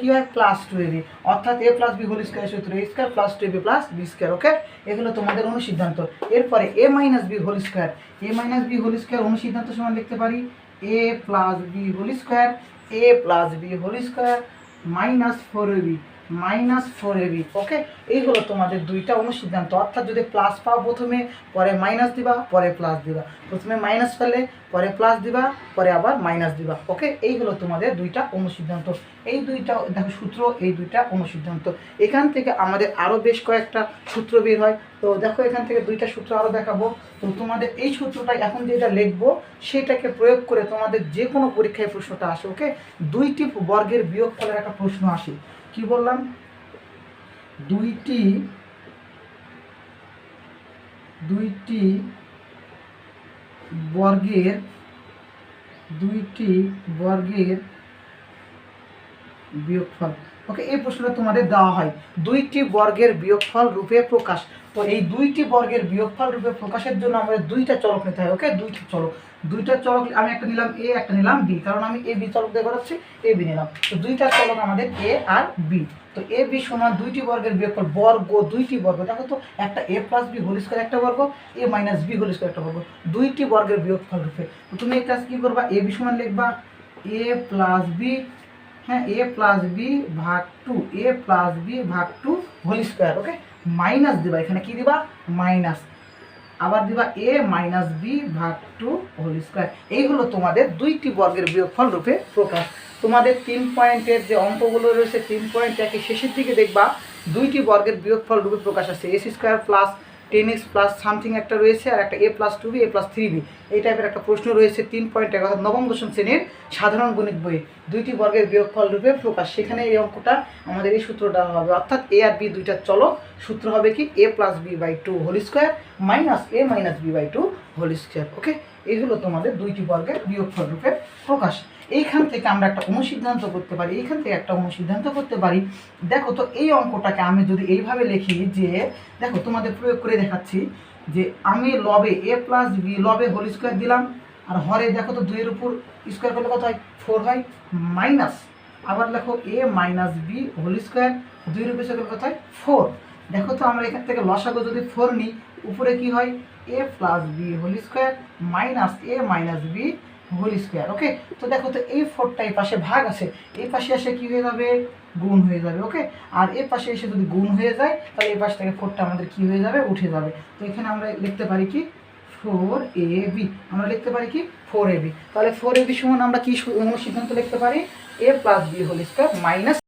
কি হয় plus 2ab, অর্থাৎ a plus b whole square সূত্র a square plus 2ab plus b square. Okay, এগুলো তোমাদের অনুসিদ্ধান্ত। এরপরে a minus b whole square, a minus b whole square অনুসিদ্ধান্ত সমান লিখতে পারি a plus b whole square, a plus b whole square minus 4ab, minus 4ab। Okay, এই হলো তোমাদের দুইটা অনুসিদ্ধান্ত। অর্থাৎ যদি প্লাস পাও প্রথমে, পরে মাইনাস দিবা, পরে প্লাস দিবা, প্রথমে মাইনাস পেলে পরে প্লাস দিবা, পরে আবার মাইনাস দিবা। ওকে, এই হলো তোমাদের দুইটা অনুসিদ্ধান্ত। এই দুইটা দেখো সূত্র, এই দুইটা অনুসিদ্ধান্ত। এখান থেকে আমাদের আরও বেশ কয়েকটা সূত্র বের হয়। তো দেখো এখান থেকে দুইটা সূত্র আরও দেখাবো। তো তোমাদের এই সূত্রটা এখন যেটা লিখবো সেটাকে প্রয়োগ করে তোমাদের যে কোনো পরীক্ষায় প্রশ্নটা আসে। ওকে, দুইটি বর্গের বিয়োগফলের একটা প্রশ্ন আসে। কি বললাম? দুইটি বর্গের বিয়োগফল। ওকে, এই প্রশ্নটা তোমাদের দেওয়া হয় দুইটি বর্গের বিয়োগফল রূপে প্রকাশ। তো এই দুইটি বর্গের বিয়োগফল রূপে প্রকাশের জন্য আমাদের দুইটা চলক নিতে হয়। ওকে, দুইটা চলক আমি একটা নিলাম এ, একটা নিলাম বি, কারণ আমি এ বি চলক দিয়ে করাচ্ছি, এ বি নিলাম। তো দুইটা চলক আমাদের এ আর বি। তো এ বি সমান দুইটি বর্গের বিয়োগফল, দুইটি বর্গ। দেখো তো, একটা এ প্লাস বি হোল স্কয়ার একটা বর্গ, এ মাইনাস বি হোল স্কয়ার একটা বর্গ, দুইটি বর্গের বিয়োগফল রূপে। তো তুমি এই কাজ কী করবা? এ বি সমান লিখবা এ প্লাস বি, হ্যাঁ, এ প্লাস বি ভাগ 2, এ প্লাস বি ভাগ 2 হোল স্কয়ার। ওকে, মাইনাস দিবা, এখানে কি দিবা? মাইনাস, আবার দিবা এ মাইনাস বি ভাগ 2 হোল স্কয়ার। এই হলো তোমাদের দুইটি বর্গের বিয়োগফল রূপে প্রকাশ। তোমাদের 3 পয়েন্টের যে অঙ্কগুলো রয়েছে 3 পয়েন্ট একের শেষের দিকে দেখবা দুইটি বর্গের বিয়োগফল রূপে প্রকাশ আছে। S square plus 10x plus something একটা রয়েছে, আর একটা এ প্লাস 2b এ প্লাস 3b, এই টাইপের একটা প্রশ্ন রয়েছে 3 পয়েন্টে, অর্থাৎ নবম দশম শ্রেণীর সাধারণ গণিত বই, দুইটি বর্গের বিয়োগফল রূপে প্রকাশ। সেখানে এই অঙ্কটা আমাদের এই সূত্রটা হবে, অর্থাৎ এ আর বি দুইটা চলক, সূত্র হবে কি a plus b by 2 whole square minus a minus b by 2 whole square. Okay, এই হলো তোমাদের দুইটি বর্গের বিয়োগফল রূপে প্রকাশ। এইখান থেকে আমরা একটা অনুসিদ্ধান্ত করতে পারি, দেখো তো এই অঙ্কটাকে আমি যদি এইভাবে লিখি যে, দেখো তোমাদের প্রয়োগ করে দেখাচ্ছি যে আমি লবে এ প্লাস বি লবে হোল স্কয়ার দিলাম, আর হরে দেখো তো 2 এর উপর স্কয়ার করলে কত হয়? 4 হয়, মাইনাস আবার দেখো এ মাইনাস বি হোল স্কয়ার 2 এর উপর স্কয়ার কত হয়? 4। দেখো তো আমরা এখান থেকে লসাগু যদি 4 নিই, উপরে কি হয়? A plus b whole square minus a minus b whole square. Okay, তো দেখো তো এই 4টা এই পাশে ভাগ আছে, এই পাশে এসে কি হয়ে যাবে? গুণ হয়ে যাবে। ওকে, আর এই পাশে এসে যদি গুণ হয়ে যায় তাহলে এই পাশ থেকে 4টা আমাদের কি হয়ে যাবে? উঠে যাবে। তো এখানে আমরা লিখতে পারি কি 4ab, আমরা লিখতে পারি কি 4ab। তাহলে 4ab সমান আমরা কি অনুসিদ্ধান্ত লিখতে পারি? A plus b whole square minus